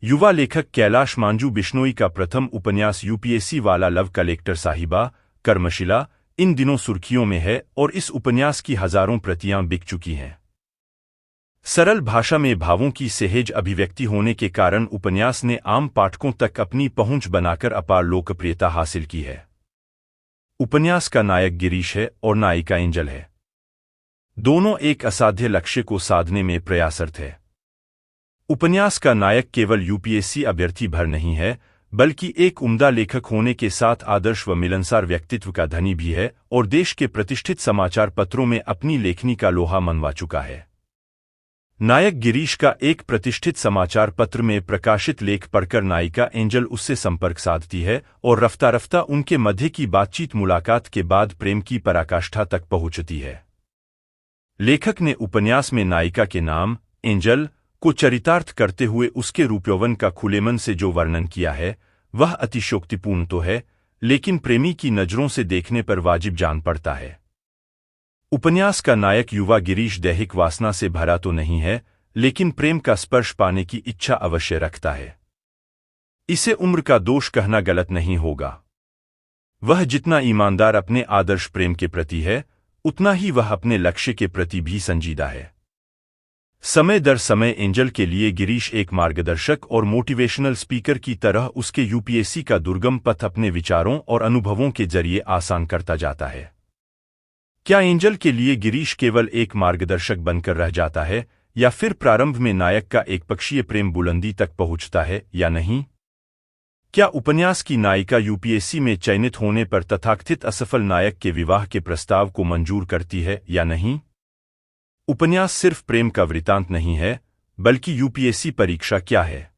युवा लेखक कैलाश मांजू बिश्नोई का प्रथम उपन्यास यूपीएससी वाला लव कलेक्टर साहिबा कर्मशिला इन दिनों सुर्खियों में है और इस उपन्यास की हजारों प्रतियां बिक चुकी हैं। सरल भाषा में भावों की सहज अभिव्यक्ति होने के कारण उपन्यास ने आम पाठकों तक अपनी पहुंच बनाकर अपार लोकप्रियता हासिल की है। उपन्यास का नायक गिरीश है और नायिका एंजल है। दोनों एक असाध्य लक्ष्य को साधने में प्रयासरत है। उपन्यास का नायक केवल यूपीएससी अभ्यर्थी भर नहीं है, बल्कि एक उम्दा लेखक होने के साथ आदर्श व मिलनसार व्यक्तित्व का धनी भी है और देश के प्रतिष्ठित समाचार पत्रों में अपनी लेखनी का लोहा मनवा चुका है। नायक गिरीश का एक प्रतिष्ठित समाचार पत्र में प्रकाशित लेख पढ़कर नायिका एंजल उससे संपर्क साधती है और रफ्ता रफ्ता उनके मध्य की बातचीत मुलाकात के बाद प्रेम की पराकाष्ठा तक पहुंचती है। लेखक ने उपन्यास में नायिका के नाम एंजल को चरितार्थ करते हुए उसके रूपयौवन का खुले मन से जो वर्णन किया है वह अतिशयोक्तिपूर्ण तो है, लेकिन प्रेमी की नजरों से देखने पर वाजिब जान पड़ता है। उपन्यास का नायक युवा गिरीश दैहिक वासना से भरा तो नहीं है, लेकिन प्रेम का स्पर्श पाने की इच्छा अवश्य रखता है। इसे उम्र का दोष कहना गलत नहीं होगा। वह जितना ईमानदार अपने आदर्श प्रेम के प्रति है, उतना ही वह अपने लक्ष्य के प्रति भी संजीदा है। समय दर समय एंजल के लिए गिरीश एक मार्गदर्शक और मोटिवेशनल स्पीकर की तरह उसके यूपीएससी का दुर्गम पथ अपने विचारों और अनुभवों के जरिए आसान करता जाता है। क्या एंजल के लिए गिरीश केवल एक मार्गदर्शक बनकर रह जाता है, या फिर प्रारंभ में नायक का एकपक्षीय प्रेम बुलंदी तक पहुंचता है या नहीं? क्या उपन्यास की नायिका यूपीएससी में चयनित होने पर तथाकथित असफल नायक के विवाह के प्रस्ताव को मंजूर करती है या नहीं? उपन्यास सिर्फ प्रेम का वृत्तांत नहीं है, बल्कि यूपीएससी परीक्षा क्या है।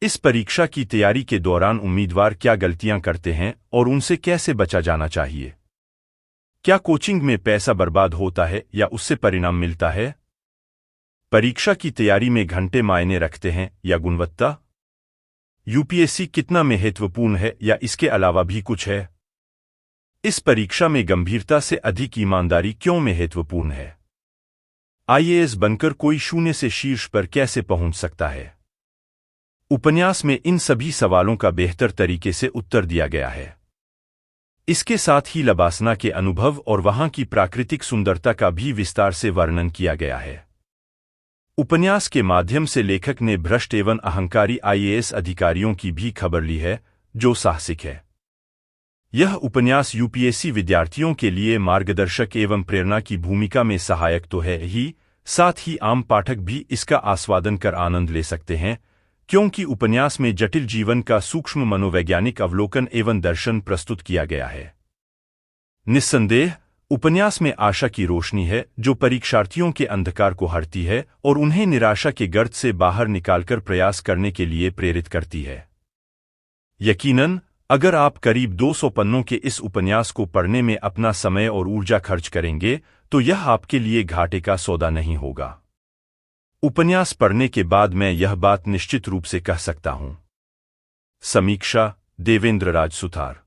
इस परीक्षा की तैयारी के दौरान उम्मीदवार क्या गलतियां करते हैं और उनसे कैसे बचा जाना चाहिए। क्या कोचिंग में पैसा बर्बाद होता है या उससे परिणाम मिलता है? परीक्षा की तैयारी में घंटे मायने रखते हैं या गुणवत्ता? यूपीएससी कितना महत्वपूर्ण है या इसके अलावा भी कुछ है? इस परीक्षा में गंभीरता से अधिक ईमानदारी क्यों महत्वपूर्ण है? आईएएस बनकर कोई शून्य से शीर्ष पर कैसे पहुंच सकता है? उपन्यास में इन सभी सवालों का बेहतर तरीके से उत्तर दिया गया है। इसके साथ ही लबासना के अनुभव और वहां की प्राकृतिक सुंदरता का भी विस्तार से वर्णन किया गया है। उपन्यास के माध्यम से लेखक ने भ्रष्ट एवं अहंकारी आईएएस अधिकारियों की भी खबर ली है, जो साहसिक है। यह उपन्यास यूपीएससी विद्यार्थियों के लिए मार्गदर्शक एवं प्रेरणा की भूमिका में सहायक तो है ही, साथ ही आम पाठक भी इसका आस्वादन कर आनंद ले सकते हैं, क्योंकि उपन्यास में जटिल जीवन का सूक्ष्म मनोवैज्ञानिक अवलोकन एवं दर्शन प्रस्तुत किया गया है। निस्संदेह उपन्यास में आशा की रोशनी है, जो परीक्षार्थियों के अंधकार को हरती है और उन्हें निराशा के गर्त से बाहर निकालकर प्रयास करने के लिए प्रेरित करती है। यकीनन अगर आप करीब 200 पन्नों के इस उपन्यास को पढ़ने में अपना समय और ऊर्जा खर्च करेंगे, तो यह आपके लिए घाटे का सौदा नहीं होगा। उपन्यास पढ़ने के बाद मैं यह बात निश्चित रूप से कह सकता हूं। समीक्षा देवेंद्र राज सुथार।